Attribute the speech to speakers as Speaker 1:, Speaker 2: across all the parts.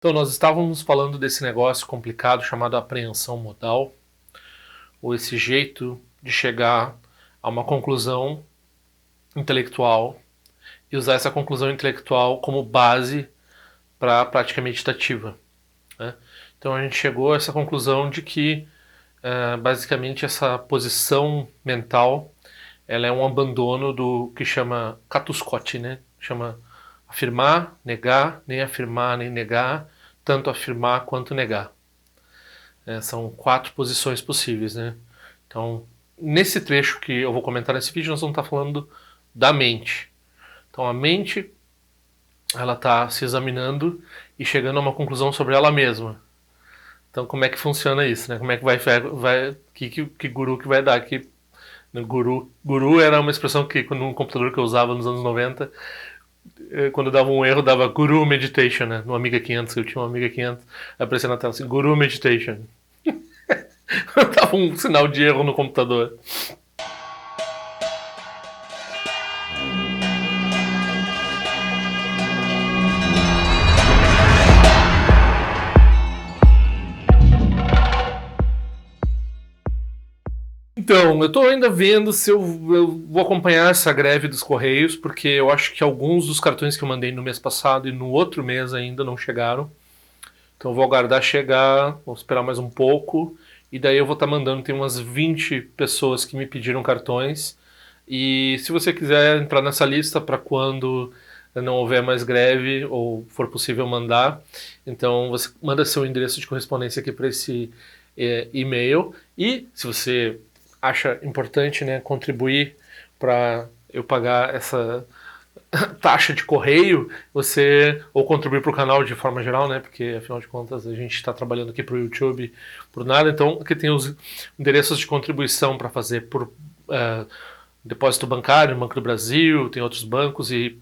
Speaker 1: Então, nós estávamos falando desse negócio complicado chamado apreensão modal, ou esse jeito de chegar a uma conclusão intelectual e usar essa conclusão intelectual como base para a prática meditativa, né? Então, a gente chegou a essa conclusão de que, basicamente, essa posição mental ela é um abandono do que chama Catuskot, né? Chama afirmar, nem negar, tanto afirmar quanto negar. São 4 posições possíveis, né? Então, nesse trecho que eu vou comentar nesse vídeo, nós vamos estar falando da mente. Então, a mente, ela está se examinando e chegando a uma conclusão sobre ela mesma. Então, como é que funciona isso, né? Como é que que guru que vai dar? Guru era uma expressão que no computador que eu usava nos anos 90, quando dava um erro, dava Guru Meditation, né? No Amiga 500, eu tinha um Amiga 500, aparecia na tela assim, Guru Meditation. Dava um sinal de erro no computador. Então, eu estou ainda vendo se eu vou acompanhar essa greve dos Correios, porque eu acho que alguns dos cartões que eu mandei no mês passado e no outro mês ainda não chegaram. Então eu vou aguardar chegar, vou esperar mais um pouco, e daí eu vou estar mandando, tem umas 20 pessoas que me pediram cartões. E se você quiser entrar nessa lista para quando não houver mais greve ou for possível mandar, então você manda seu endereço de correspondência aqui para esse e-mail. E se você acha importante, né, contribuir para eu pagar essa taxa de correio, você ou contribuir para o canal de forma geral, né? Porque afinal de contas a gente está trabalhando aqui para o YouTube por nada. Então aqui tem os endereços de contribuição para fazer por depósito bancário no Banco do Brasil, tem outros bancos e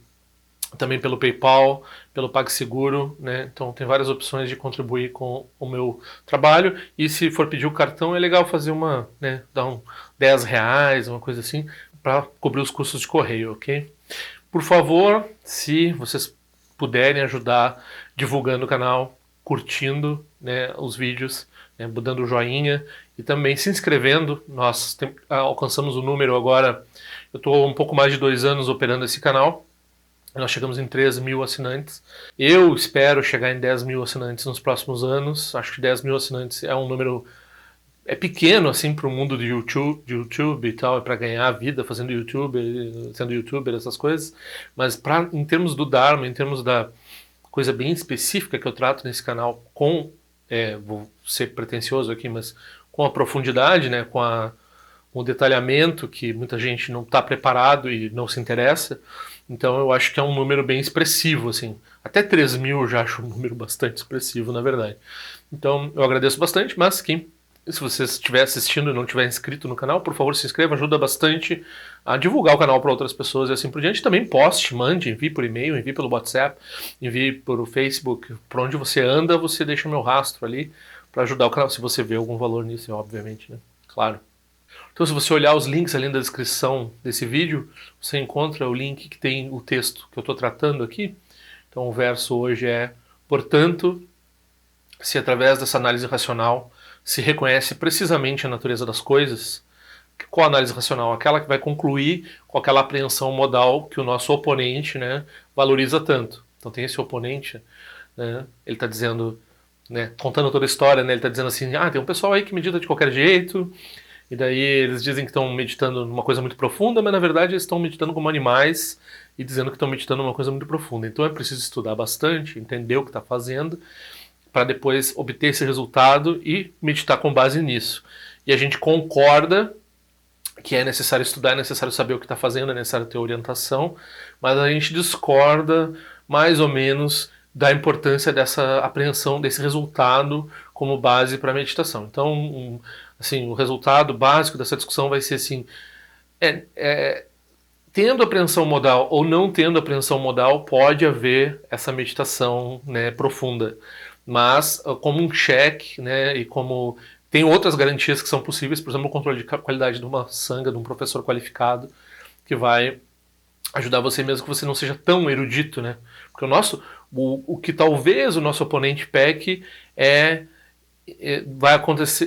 Speaker 1: também pelo PayPal, pelo PagSeguro, né? Então tem várias opções de contribuir com o meu trabalho. E se for pedir o cartão, é legal fazer uma, né, dar um R$ 10, uma coisa assim, para cobrir os custos de correio, ok? Por favor, se vocês puderem ajudar divulgando o canal, curtindo, né, os vídeos, né, dando o joinha e também se inscrevendo. Nós alcançamos o número agora, eu estou um pouco mais de 2 anos operando esse canal. Nós chegamos em 13 mil assinantes. Eu espero chegar em 10 mil assinantes nos próximos anos. Acho que 10 mil assinantes é um número pequeno assim para o mundo de YouTube e tal, é para ganhar a vida fazendo YouTube, sendo YouTuber, essas coisas. Mas em termos do Dharma, em termos da coisa bem específica que eu trato nesse canal, vou ser pretencioso aqui, mas com a profundidade, né, com o detalhamento que muita gente não está preparado e não se interessa. Então eu acho que é um número bem expressivo, assim. Até 3 mil eu já acho um número bastante expressivo, na verdade. Então eu agradeço bastante, mas se você estiver assistindo e não estiver inscrito no canal, por favor se inscreva, ajuda bastante a divulgar o canal para outras pessoas e assim por diante. Também poste, mande, envie por e-mail, envie pelo WhatsApp, envie por Facebook. Por onde você anda, você deixa meu rastro ali para ajudar o canal, se você vê algum valor nisso, obviamente, né? Claro. Então, se você olhar os links ali na descrição desse vídeo, você encontra o link que tem o texto que eu estou tratando aqui. Então, o verso hoje é: portanto, se através dessa análise racional se reconhece precisamente a natureza das coisas, qual a análise racional? Aquela que vai concluir com aquela apreensão modal que o nosso oponente, né, valoriza tanto. Então, tem esse oponente, né, ele está dizendo, né, contando toda a história, né, ele está dizendo assim: tem um pessoal aí que medita de qualquer jeito. E daí eles dizem que estão meditando numa coisa muito profunda, mas na verdade eles estão meditando como animais e dizendo que estão meditando numa coisa muito profunda. Então é preciso estudar bastante, entender o que está fazendo, para depois obter esse resultado e meditar com base nisso. E a gente concorda que é necessário estudar, é necessário saber o que está fazendo, é necessário ter orientação, mas a gente discorda mais ou menos da importância dessa apreensão, desse resultado como base para a meditação. Então, assim, o resultado básico dessa discussão vai ser assim: tendo apreensão modal ou não tendo apreensão modal, pode haver essa meditação, né, profunda. Mas como um cheque, né, e como tem outras garantias que são possíveis, por exemplo, o controle de qualidade de uma sanga, de um professor qualificado, que vai ajudar você mesmo que você não seja tão erudito, né? Porque O que talvez o nosso oponente peque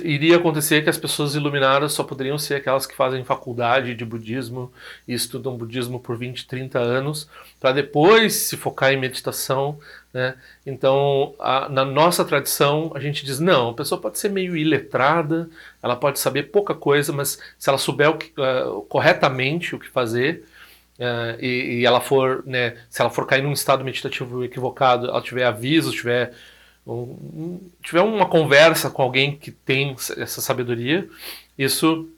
Speaker 1: iria acontecer que as pessoas iluminadas só poderiam ser aquelas que fazem faculdade de budismo e estudam budismo por 20, 30 anos, para depois se focar em meditação, né? Então, na nossa tradição, a gente diz, não, a pessoa pode ser meio iletrada, ela pode saber pouca coisa, mas se ela souber corretamente o que fazer, e ela for, né, se ela for cair num estado meditativo equivocado, ela tiver aviso, tiver uma conversa com alguém que tem essa sabedoria, isso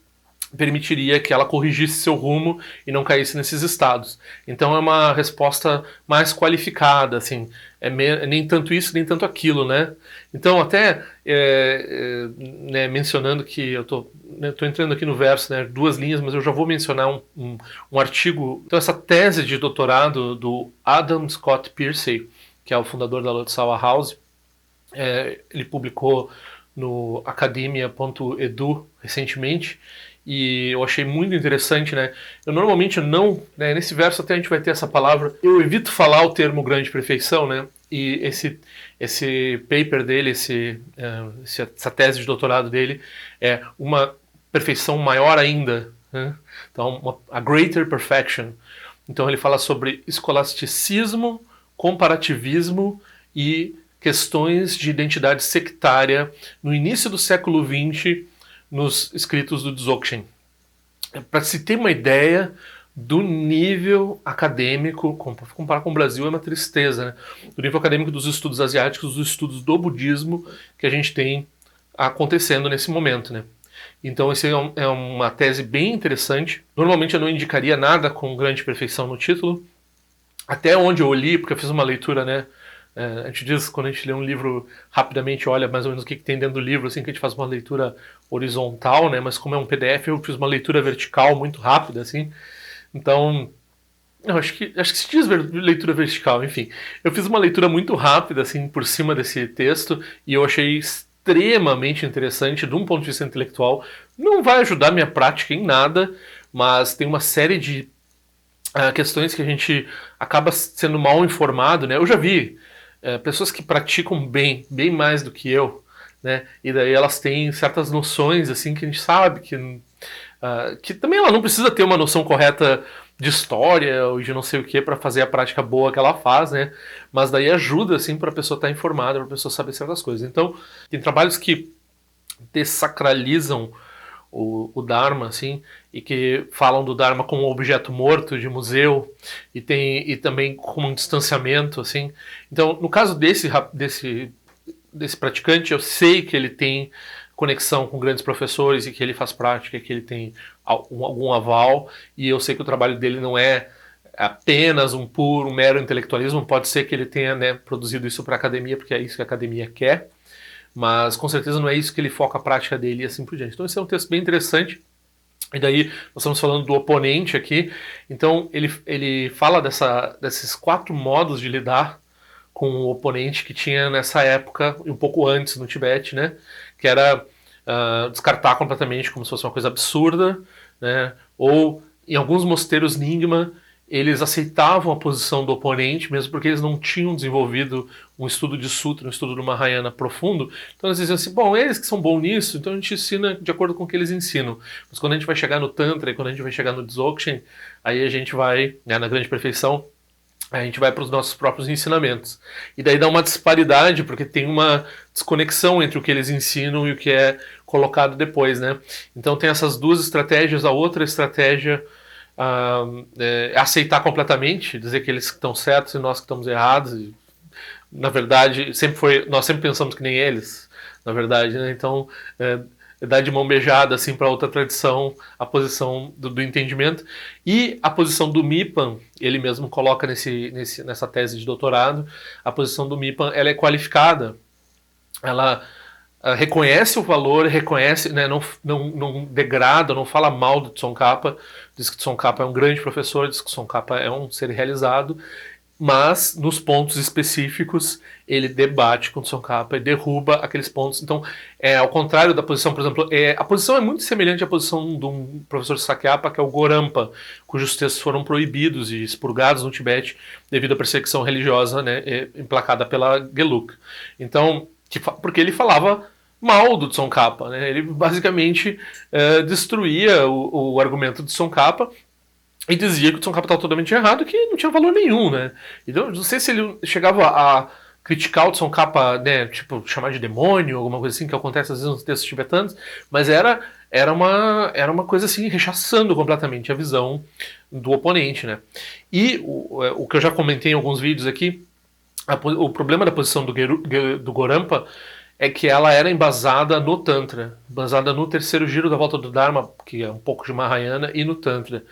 Speaker 1: permitiria que ela corrigisse seu rumo e não caísse nesses estados. Então é uma resposta mais qualificada, assim, nem tanto isso, nem tanto aquilo, né? Então até né, mencionando que eu tô entrando aqui no verso, né, 2 linhas, mas eu já vou mencionar um artigo. Então essa tese de doutorado do Adam Scott Piercy, que é o fundador da Lotsawa House, ele publicou no academia.edu recentemente, e eu achei muito interessante, né? Eu normalmente não, né, nesse verso até a gente vai ter essa palavra, eu evito falar o termo grande perfeição, né? E esse paper dele, essa tese de doutorado dele é uma perfeição maior ainda, né? Então, a greater perfection. Então ele fala sobre escolasticismo, comparativismo e questões de identidade sectária no início do século XX nos escritos do Dzogchen. Para se ter uma ideia do nível acadêmico, comparar com o Brasil é uma tristeza, né? Do nível acadêmico dos estudos asiáticos, dos estudos do budismo que a gente tem acontecendo nesse momento, né? Então essa é uma tese bem interessante. Normalmente eu não indicaria nada com grande perfeição no título, até onde eu li, porque eu fiz uma leitura, né? A gente diz, quando a gente lê um livro rapidamente, olha mais ou menos o que tem dentro do livro, assim, que a gente faz uma leitura horizontal, né? Mas como é um PDF, eu fiz uma leitura vertical muito rápida, assim. Então, eu acho que se diz leitura vertical, enfim. Eu fiz uma leitura muito rápida, assim, por cima desse texto, e eu achei extremamente interessante de um ponto de vista intelectual. Não vai ajudar minha prática em nada, mas tem uma série de questões que a gente acaba sendo mal informado, né? Eu já vi pessoas que praticam bem mais do que eu, né? E daí elas têm certas noções, assim, que a gente sabe que também ela não precisa ter uma noção correta de história ou de não sei o que para fazer a prática boa que ela faz, né? Mas daí ajuda, assim, para a pessoa estar informada, para a pessoa saber certas coisas. Então, tem trabalhos que desacralizam o Dharma, assim, e que falam do Dharma como um objeto morto de museu, e também como um distanciamento, assim. Então, no caso desse praticante, eu sei que ele tem conexão com grandes professores e que ele faz prática, que ele tem algum aval, e eu sei que o trabalho dele não é apenas um mero intelectualismo. Pode ser que ele tenha, né, produzido isso para a academia, porque é isso que a academia quer, mas com certeza não é isso que ele foca a prática dele e assim por diante. Então esse é um texto bem interessante. E daí nós estamos falando do oponente aqui. Então ele fala desses 4 modos de lidar com o oponente que tinha nessa época, e um pouco antes no Tibete, né? Que era descartar completamente como se fosse uma coisa absurda, né? Ou em alguns mosteiros Nyingma eles aceitavam a posição do oponente, mesmo porque eles não tinham desenvolvido um estudo de sutra, um estudo do Mahayana profundo. Então eles diziam assim, bom, eles que são bons nisso, então a gente ensina de acordo com o que eles ensinam. Mas quando a gente vai chegar no Tantra e quando a gente vai chegar no Dzogchen, aí a gente vai, né, na grande perfeição, a gente vai para os nossos próprios ensinamentos. E daí dá uma disparidade, porque tem uma desconexão entre o que eles ensinam e o que é colocado depois, né? Então tem essas 2 estratégias. A outra estratégia aceitar completamente, dizer que eles estão certos e nós que estamos errados. E, na verdade, nós sempre pensamos que nem eles, na verdade, né? Então, dar de mão beijada assim para outra tradição a posição do entendimento. E a posição do Mipan, ele mesmo coloca nessa tese de doutorado, a posição do Mipan, ela é qualificada. Ela reconhece o valor, reconhece, né, não degrada, não fala mal do Tsongkhapa, diz que Tsongkhapa é um grande professor, diz que Tsongkhapa é um ser realizado, mas nos pontos específicos ele debate com o Tsongkhapa e derruba aqueles pontos. Então, ao contrário da posição, por exemplo, a posição é muito semelhante à posição de um professor Sakyapa, que é o Gorampa, cujos textos foram proibidos e expurgados no Tibete devido à perseguição religiosa, né, emplacada pela Gelug. Então, porque ele falava mal do Tsongkhapa, né? Ele basicamente destruía o argumento do Tsongkhapa e dizia que o Tsongkhapa estava totalmente errado e que não tinha valor nenhum, né? Então, não sei se ele chegava a criticar o Tsongkhapa, né, tipo, chamar de demônio, alguma coisa assim, que acontece às vezes nos textos tibetanos, mas era uma coisa assim, rechaçando completamente a visão do oponente, né? E o que eu já comentei em alguns vídeos aqui, o problema da posição do Gorampa é que ela era embasada no Tantra, embasada no terceiro giro da volta do Dharma, que é um pouco de Mahayana, e no Tantra.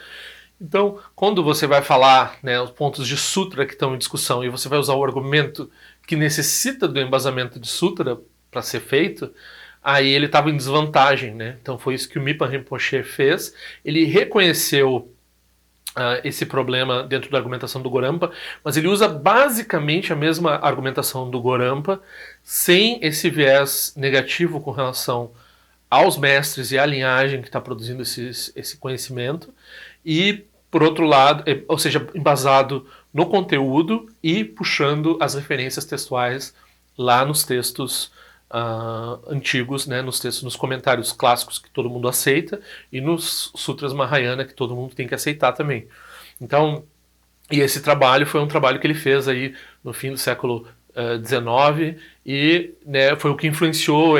Speaker 1: Então, quando você vai falar, né, os pontos de sutra que estão em discussão e você vai usar o argumento que necessita do embasamento de sutra para ser feito, aí ele estava em desvantagem, né? Então foi isso que o Mipa Rinpoche fez. Ele reconheceu esse problema dentro da argumentação do Gorampa, mas ele usa basicamente a mesma argumentação do Gorampa, sem esse viés negativo com relação aos mestres e à linhagem que está produzindo esse conhecimento, e por outro lado, ou seja, embasado no conteúdo e puxando as referências textuais lá nos textos antigos, né, nos comentários clássicos que todo mundo aceita e nos sutras Mahayana que todo mundo tem que aceitar também. Então, e esse trabalho foi um trabalho que ele fez aí no fim do século XIX e, né, foi o que influenciou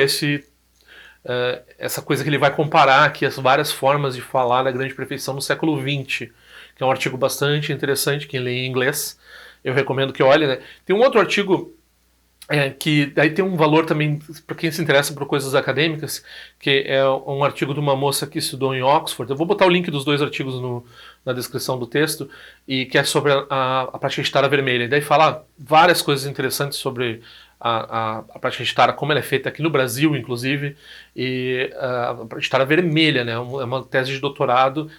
Speaker 1: essa coisa que ele vai comparar aqui, as várias formas de falar da grande perfeição no século XX, que é um artigo bastante interessante, quem lê em inglês, eu recomendo que olhe, né? Tem um outro artigo que daí tem um valor também para quem se interessa por coisas acadêmicas, que é um artigo de uma moça que estudou em Oxford. Eu vou botar o link dos dois artigos na descrição do texto, e que é sobre a prática de Tara vermelha. E daí fala várias coisas interessantes sobre a prática de Tara, como ela é feita aqui no Brasil, inclusive, e a prática de Tara vermelha, né? É uma tese de doutorado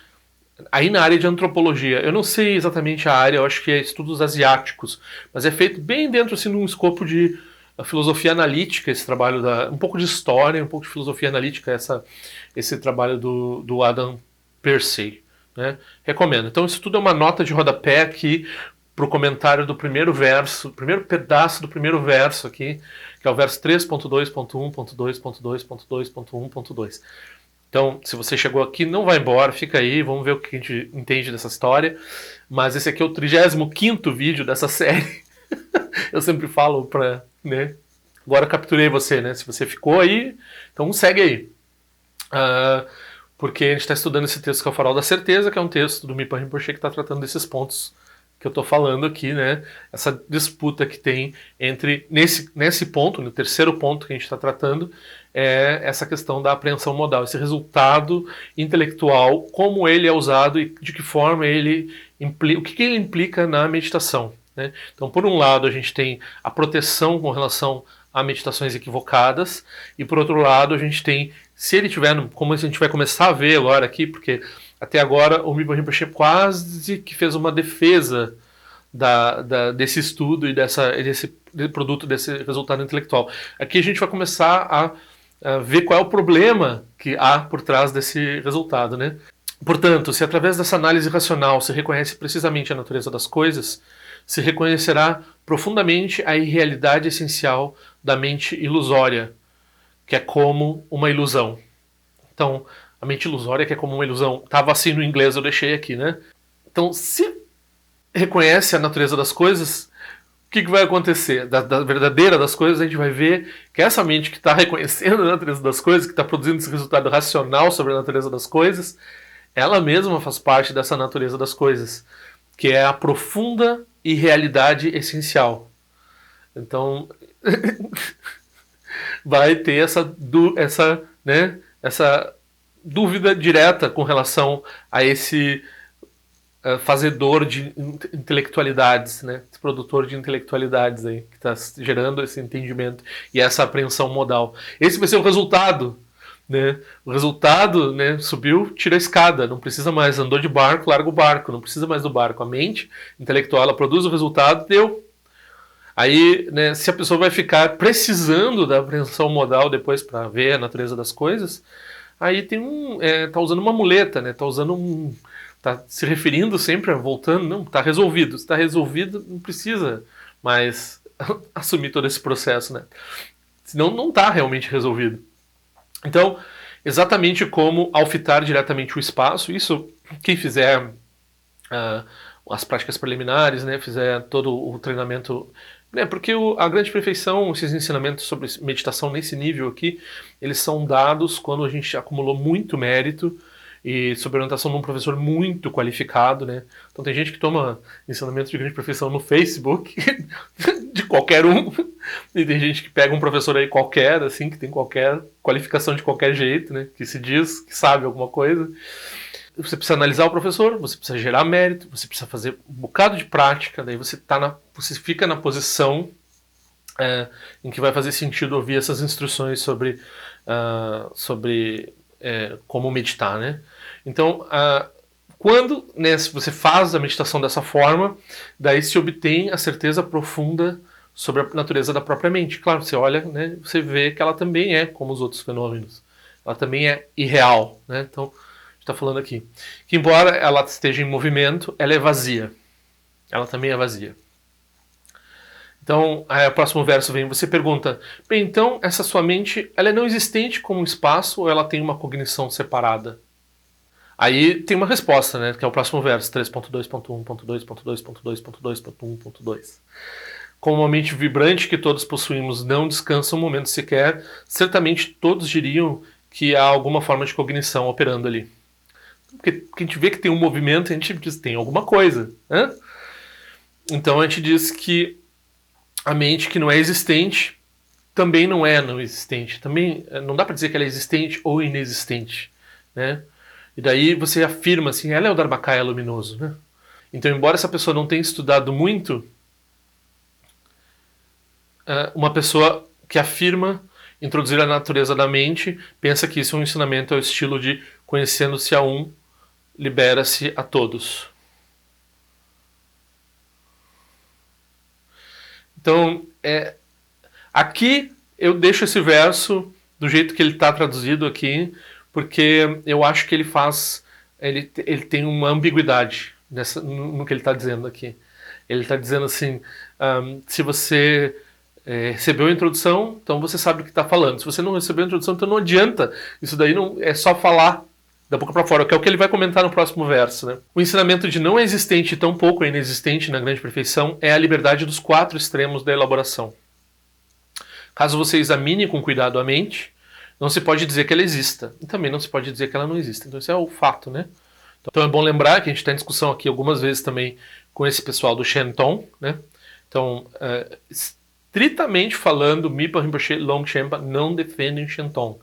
Speaker 1: aí na área de antropologia. Eu não sei exatamente a área, eu acho que é estudos asiáticos, mas é feito bem dentro, assim, num escopo de filosofia analítica, esse trabalho um pouco de história, um pouco de filosofia analítica, esse trabalho do Adam Percy, né? Recomendo. Então isso tudo é uma nota de rodapé aqui para o comentário do primeiro verso, primeiro pedaço do primeiro verso aqui, que é o verso 3.2.1.2.2.2.1.2. Então, se você chegou aqui, não vai embora, fica aí, vamos ver o que a gente entende dessa história. Mas esse aqui é o 35º vídeo dessa série. Eu sempre falo né? Agora capturei você, né? Se você ficou aí, então segue aí. Porque a gente está estudando esse texto que é o Farol da Certeza, que é um texto do Mipa Rinpoche que está tratando desses pontos que eu estou falando aqui, né? Essa disputa que tem entre, nesse ponto, no terceiro ponto que a gente está tratando, é essa questão da apreensão modal, esse resultado intelectual, como ele é usado e de que forma ele implica, o que ele implica na meditação, né? Então, por um lado, a gente tem a proteção com relação a meditações equivocadas, e por outro lado, a gente tem, se ele tiver, como a gente vai começar a ver agora aqui, porque até agora o Mipa Rinpoche quase que fez uma defesa desse estudo e desse produto, desse resultado intelectual. Aqui a gente vai começar a ver qual é o problema que há por trás desse resultado, né? Portanto, se através dessa análise racional se reconhece precisamente a natureza das coisas, se reconhecerá profundamente a irrealidade essencial da mente ilusória, que é como uma ilusão. Então, a mente ilusória, que é como uma ilusão, estava assim no inglês, eu deixei aqui, né? Então, se reconhece a natureza das coisas, o que vai acontecer? Da verdadeira das coisas, a gente vai ver que essa mente que está reconhecendo a natureza das coisas, que está produzindo esse resultado racional sobre a natureza das coisas, ela mesma faz parte dessa natureza das coisas, que é a profunda irrealidade essencial. Então, vai ter essa dúvida direta com relação a esse fazedor de intelectualidades, né? Esse produtor de intelectualidades aí, que está gerando esse entendimento e essa apreensão modal. Esse vai ser o resultado né? O resultado, né, subiu, tira a escada, não precisa mais, andou de barco, larga o barco, não precisa mais do barco. A mente intelectual, ela produz o resultado, deu. Aí, né, se a pessoa vai ficar precisando da apreensão modal depois para ver a natureza das coisas, aí tem tá usando uma muleta, né? Tá usando tá se referindo sempre, voltando, não, tá resolvido. Se tá resolvido, não precisa mais assumir todo esse processo, né? Senão não tá realmente resolvido. Então, exatamente como ao fitar diretamente o espaço, isso quem fizer as práticas preliminares, né, fizer todo o treinamento, né, porque a grande perfeição, esses ensinamentos sobre meditação nesse nível aqui, eles são dados quando a gente acumulou muito mérito e sob orientação de um professor muito qualificado, né? Então tem gente que toma ensinamentos de grande perfeição no Facebook, de qualquer um, e tem gente que pega um professor aí qualquer, assim, que tem qualquer qualificação de qualquer jeito, né? Que se diz que sabe alguma coisa. Você precisa analisar o professor, você precisa gerar mérito, você precisa fazer um bocado de prática, daí você fica na posição em que vai fazer sentido ouvir essas instruções sobre como meditar, né? Então, quando, né, você faz a meditação dessa forma, daí se obtém a certeza profunda sobre a natureza da própria mente. Claro, você olha, né, você vê que ela também é como os outros fenômenos. Ela também é irreal, né? Então, a gente está falando aqui que, embora ela esteja em movimento, ela é vazia. Ela também é vazia. Então, o próximo verso vem, você pergunta, bem, então essa sua mente, ela é não existente como um espaço ou ela tem uma cognição separada? Aí tem uma resposta, né, que é o próximo verso, 3.2.1.2.2.2.2.2.1.2. Como uma mente vibrante que todos possuímos não descansa um momento sequer, certamente todos diriam que há alguma forma de cognição operando ali. Porque a gente vê que tem um movimento, a gente diz tem alguma coisa, né? Então a gente diz que a mente que não é existente também não é não existente. Também não dá para dizer que ela é existente ou inexistente, né? E daí você afirma assim, ela é o Dharmakaya luminoso, né? Então, embora essa pessoa não tenha estudado muito, uma pessoa que afirma introduzir a natureza da mente pensa que isso é um ensinamento ao estilo de conhecendo-se a um, libera-se a todos. Então, aqui eu deixo esse verso do jeito que ele está traduzido aqui, porque eu acho que ele tem uma ambiguidade no que ele está dizendo aqui. Ele está dizendo assim, se você recebeu a introdução, então você sabe o que está falando. Se você não recebeu a introdução, então não adianta. Isso daí não é só falar da boca para fora, que é o que ele vai comentar no próximo verso, né? O ensinamento de não existente e tão pouco é inexistente na grande perfeição é a liberdade dos 4 extremos da elaboração. Caso você examine com cuidado a mente, não se pode dizer que ela exista, e também não se pode dizer que ela não exista. Então, isso é o fato, né? Então, é bom lembrar que a gente está em discussão aqui algumas vezes também com esse pessoal do Shenton, né? Então, estritamente falando, Mipa Rinpoche e Longchenpa não defendem Shenton,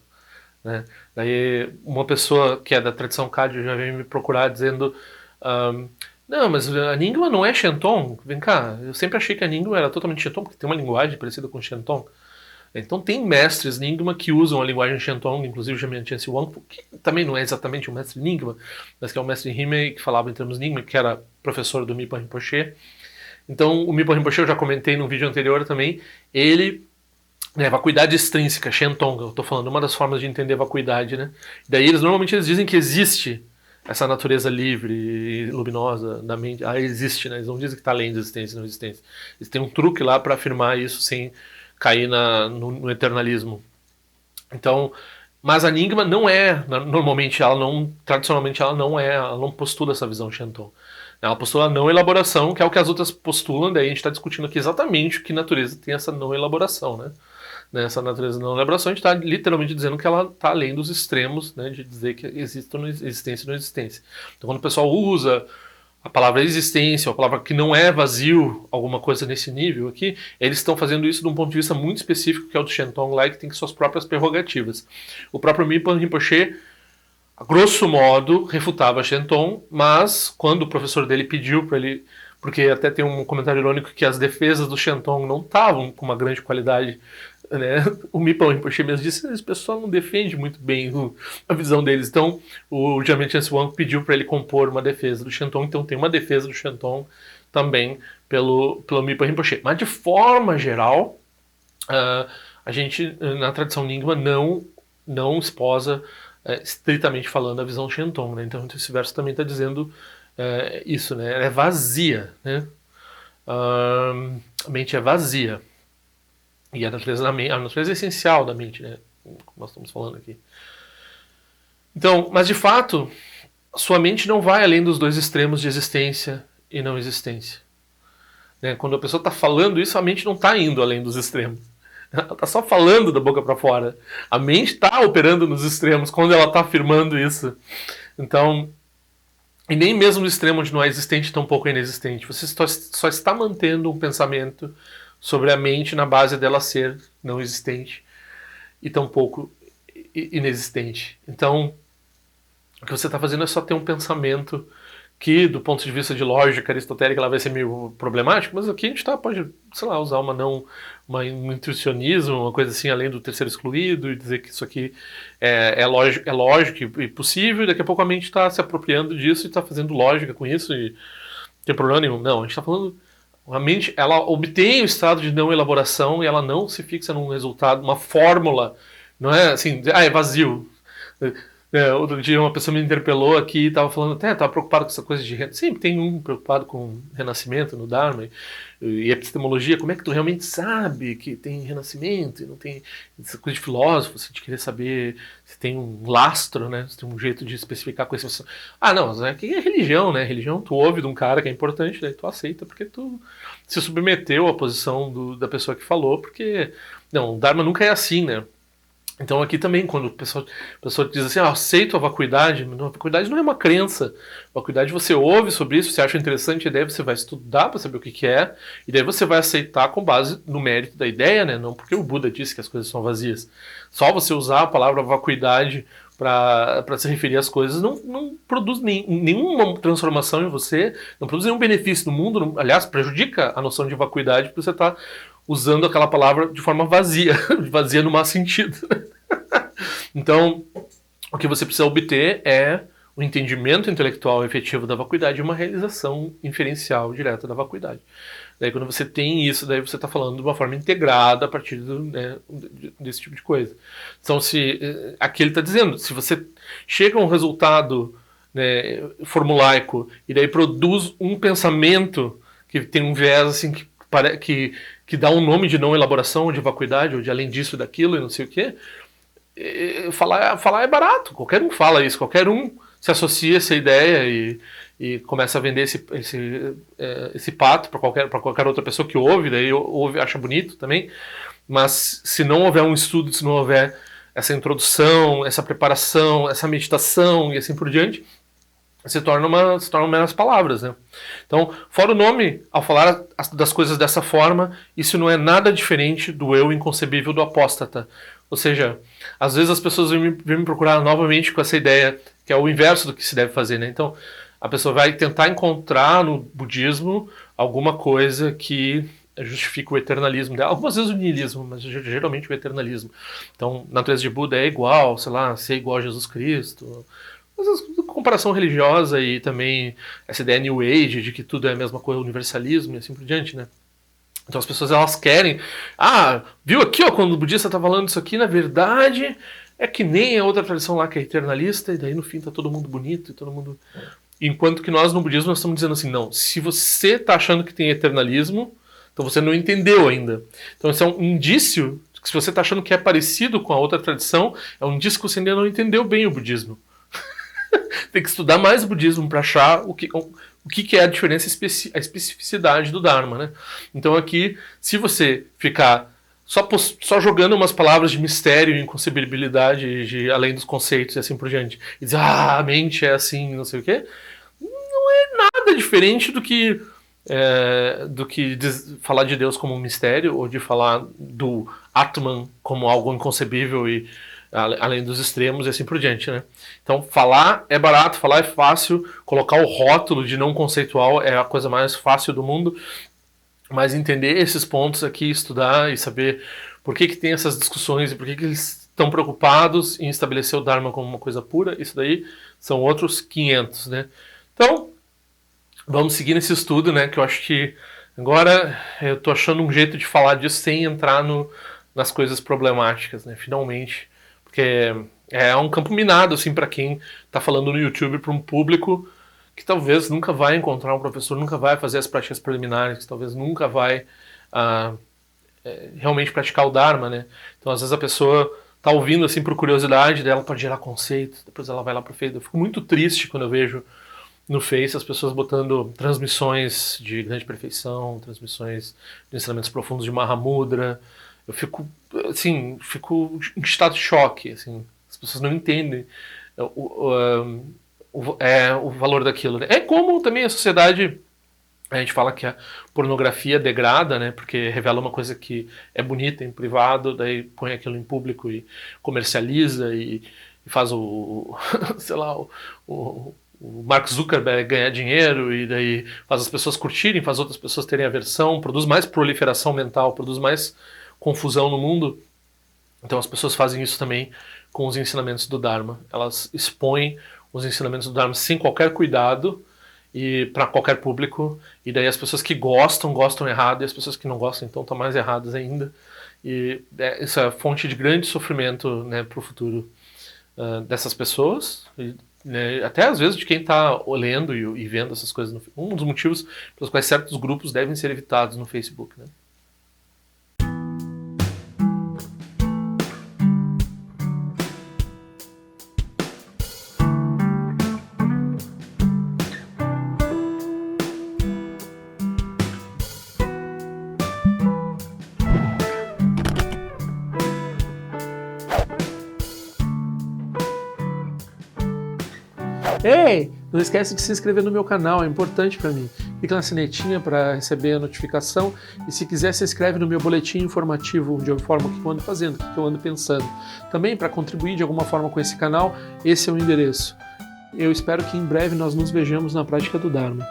Speaker 1: né? Daí, uma pessoa que é da tradição Kagyu já veio me procurar dizendo não, mas a Nyingma não é Shenton. Vem cá, eu sempre achei que a Nyingma era totalmente Shenton, porque tem uma linguagem parecida com Shenton. Então tem mestres Nyingma que usam a linguagem Shenton, inclusive o Jamien Chensi Wangpo, que também não é exatamente um mestre Nyingma, mas que é um mestre Hime que falava em termos Nyingma, que era professor do Mipa Rinpoche. Então o Mipa Rinpoche, eu já comentei no vídeo anterior também, ele vacuidade extrínseca, Shenton, eu estou falando, uma das formas de entender vacuidade, né? Daí eles dizem que existe essa natureza livre e luminosa da mente. Existe, né? Eles não dizem que está além da existência e não existência. Eles têm um truque lá para afirmar isso sem cair no eternalismo. Então, mas a Nyingma não é, normalmente, tradicionalmente ela não postula essa visão Shenton. Ela postula a não elaboração, que é o que as outras postulam, daí a gente está discutindo aqui exatamente que natureza tem essa não elaboração, né? Nessa natureza de não elaboração, a gente está literalmente dizendo que ela está além dos extremos, né, de dizer que existe existência e não existência. Então, quando o pessoal usa a palavra existência, ou a palavra que não é vazio, alguma coisa nesse nível aqui, eles estão fazendo isso de um ponto de vista muito específico, que é o do Shenton Lai, que tem suas próprias prerrogativas. O próprio Mipa Rinpoche, a grosso modo, refutava Shenton, mas quando o professor dele pediu para ele porque até tem um comentário irônico que as defesas do Shenton não estavam com uma grande qualidade, né? O Mipa Rinpoche mesmo disse que esse pessoal não defende muito bem a visão deles. Então o Jamyang Chance Wang pediu para ele compor uma defesa do Shenton, então tem uma defesa do Shenton também pelo Mipa Rinpoche. Mas de forma geral, a gente na tradição Nyingma não esposa estritamente falando a visão Shenton, né? Então esse verso também está dizendo isso, né? Ela é vazia, né? A mente é vazia. E a natureza é essencial da mente, né? Como nós estamos falando aqui. Então, mas de fato, sua mente não vai além dos dois extremos de existência e não existência. Né? Quando a pessoa está falando isso, a mente não está indo além dos extremos. Ela está só falando da boca para fora. A mente está operando nos extremos quando ela está afirmando isso. Então, e nem mesmo no extremo onde não é existente, tampouco é inexistente. Você só está mantendo um pensamento sobre a mente na base dela ser não existente e tampouco inexistente. Então, o que você está fazendo é só ter um pensamento que, do ponto de vista de lógica aristotélica, ela vai ser meio problemático, mas aqui a gente pode, sei lá, usar um intuicionismo, uma coisa assim, além do terceiro excluído, e dizer que isso aqui é lógico e possível, e daqui a pouco a mente está se apropriando disso e está fazendo lógica com isso, e não tem problema nenhum. Não, a gente está falando... A mente, ela obtém o estado de não elaboração e ela não se fixa num resultado, uma fórmula, não é assim, é vazio. Outro dia uma pessoa me interpelou aqui e estava falando, estava preocupado com essa coisa de... Sempre tem um preocupado com renascimento no Dharma e epistemologia. Como é que tu realmente sabe que tem renascimento e não tem essa coisa de filósofo, assim, de querer saber se tem um lastro, né? Se tem um jeito de especificar com isso. Não, mas aqui é religião, né? Religião tu ouve de um cara que é importante, daí tu aceita porque tu se submeteu à posição da pessoa que falou, porque... Não, o Dharma nunca é assim, né? Então aqui também, quando a pessoa diz assim, aceito a vacuidade, a vacuidade não é uma crença. A vacuidade você ouve sobre isso, você acha interessante a ideia, você vai estudar para saber o que é, e daí você vai aceitar com base no mérito da ideia, né? Não porque o Buda disse que as coisas são vazias. Só você usar a palavra vacuidade para se referir às coisas não produz nenhuma transformação em você, não produz nenhum benefício no mundo, aliás, prejudica a noção de vacuidade porque você está usando aquela palavra de forma vazia, vazia no mau sentido. Então, o que você precisa obter é o entendimento intelectual efetivo da vacuidade e uma realização inferencial direta da vacuidade. Daí, quando você tem isso, daí você está falando de uma forma integrada a partir desse tipo de coisa. Então, aqui ele está dizendo, se você chega a um resultado, né, formulaico e daí produz um pensamento que tem um viés assim que dá um nome de não elaboração, ou de vacuidade, ou de além disso, daquilo, e não sei o quê, falar é barato. Qualquer um fala isso, qualquer um se associa a essa ideia e começa a vender esse pato para qualquer outra pessoa que ouve, daí ouve, acha bonito também. Mas se não houver um estudo, se não houver essa introdução, essa preparação, essa meditação e assim por diante, se tornam meras palavras, né? Então, fora o nome, ao falar das coisas dessa forma, isso não é nada diferente do eu inconcebível do apóstata. Ou seja, às vezes as pessoas vêm me procurar novamente com essa ideia, que é o inverso do que se deve fazer, né? Então, a pessoa vai tentar encontrar no budismo alguma coisa que justifica o eternalismo dela. Algumas vezes o niilismo, mas geralmente o eternalismo. Então, na natureza de Buda é igual, sei lá, ser igual a Jesus Cristo... comparação religiosa e também essa ideia New Age de que tudo é a mesma coisa, universalismo e assim por diante, né? Então as pessoas elas querem, viu aqui, ó, quando o budista está falando isso aqui, na verdade é que nem a outra tradição lá que é eternalista, e daí no fim tá todo mundo bonito e todo mundo... Enquanto que nós no budismo nós estamos dizendo assim, não, se você está achando que tem eternalismo, então você não entendeu ainda. Então esse é um indício, que se você está achando que é parecido com a outra tradição, é um indício que você ainda não entendeu bem o budismo. Tem que estudar mais o budismo para achar o que é a diferença, a especificidade do Dharma, né? Então aqui, se você ficar só jogando umas palavras de mistério e inconcebibilidade além dos conceitos e assim por diante, e dizer, a mente é assim, não sei o quê, não é nada diferente do que falar de Deus como um mistério, ou de falar do Atman como algo inconcebível e além dos extremos e assim por diante, né? Então, falar é barato, falar é fácil, colocar o rótulo de não conceitual é a coisa mais fácil do mundo, mas entender esses pontos aqui, estudar e saber por que tem essas discussões e por que eles estão preocupados em estabelecer o Dharma como uma coisa pura, isso daí são outros 500, né? Então, vamos seguir nesse estudo, né? Que eu acho que agora eu tô achando um jeito de falar disso sem entrar nas coisas problemáticas, né? Finalmente, porque é um campo minado assim para quem tá falando no YouTube para um público que talvez nunca vai encontrar um professor, nunca vai fazer as práticas preliminares, que talvez nunca vai realmente praticar o Dharma, né? Então, às vezes a pessoa tá ouvindo assim por curiosidade dela, pode gerar conceito, depois ela vai lá pro Face. Eu fico muito triste quando eu vejo no Face as pessoas botando transmissões de grande perfeição, transmissões de ensinamentos profundos de Mahamudra. Eu fico, assim, fico em estado de choque, assim. As pessoas não entendem o valor daquilo, né? É como também a sociedade, a gente fala que a pornografia degrada, né? Porque revela uma coisa que é bonita em privado, daí põe aquilo em público e comercializa e faz sei lá, o Mark Zuckerberg ganhar dinheiro e daí faz as pessoas curtirem, faz outras pessoas terem aversão, produz mais proliferação mental, produz mais confusão no mundo. Então as pessoas fazem isso também com os ensinamentos do Dharma. Elas expõem os ensinamentos do Dharma sem qualquer cuidado e para qualquer público, e daí as pessoas que gostam errado, e as pessoas que não gostam então estão mais erradas ainda, e isso é fonte de grande sofrimento, né, para o futuro dessas pessoas, e, né, até às vezes de quem está lendo e vendo essas coisas. Um dos motivos pelos quais certos grupos devem ser evitados no Facebook, né? Ei, não esquece de se inscrever no meu canal, é importante para mim. Clica na sinetinha para receber a notificação e se quiser se inscreve no meu boletim informativo onde eu informo o que eu ando fazendo, o que eu ando pensando. Também para contribuir de alguma forma com esse canal, esse é o endereço. Eu espero que em breve nós nos vejamos na prática do Dharma.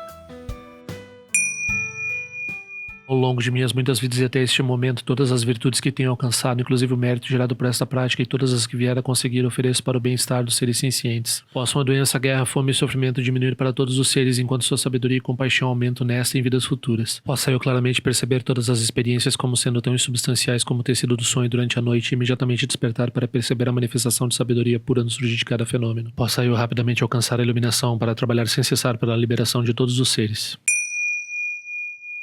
Speaker 1: Ao longo de minhas muitas vidas e até este momento, todas as virtudes que tenho alcançado, inclusive o mérito gerado por esta prática e todas as que vier a conseguir, ofereço para o bem-estar dos seres sencientes. Possam a doença, a guerra, a fome e o sofrimento diminuir para todos os seres, enquanto sua sabedoria e compaixão aumentam nesta e em vidas futuras. Possa eu claramente perceber todas as experiências como sendo tão insubstanciais como o tecido do sonho durante a noite e imediatamente despertar para perceber a manifestação de sabedoria pura no surgir de cada fenômeno. Possa eu rapidamente alcançar a iluminação para trabalhar sem cessar pela liberação de todos os seres.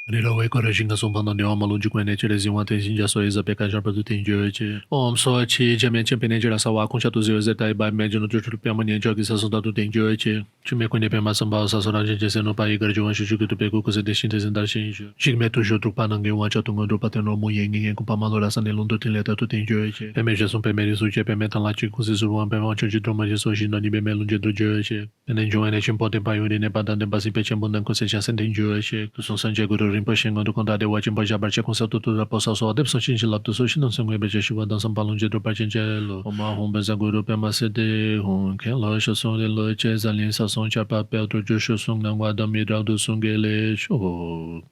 Speaker 1: Nirawe Korajinga Sumpano Neoma Lundi Kwene Tirezi Wante Jinja Soiza Pekaja Produtin Joji Om Sochi Jamen Champene Jirasawa Kunchatu Zio Zetai Bai Mediano Jutu Piamani Jogi Sasundatu Ten Joji Chime Kwene Pema Sambao Sasura Jinja no Pai Garjuan Shujuku Peku Kuze Destintes Indar Shinju Chigmetu Jutru Panangi Wancha Tungondo Pateno Muyengi Kupamalora Sanelundu Tinleta Tutin Joji Pemeja Sum Pemeri Suji Pemetan Lati Kuzizuan Pemancha de Droma de Soji no Nibe Melunde do Joji Nenjuane Chimpote Payuri Nebadan Basi Pechambundan Kuseja Senten Joji Kusun Sanje Guru Rinpoche do Condado de Wachimbo Jabartia com seu tutor da Poça Sol, Debson Chinchilap do Sushi, não se lembra de Chiva, dançam balão do Partingelo, uma rumba Zaguru, Pemacede, que loja som de lote, aliança som de papel, do Jushu Sung, não guarda miral do Sungele, show.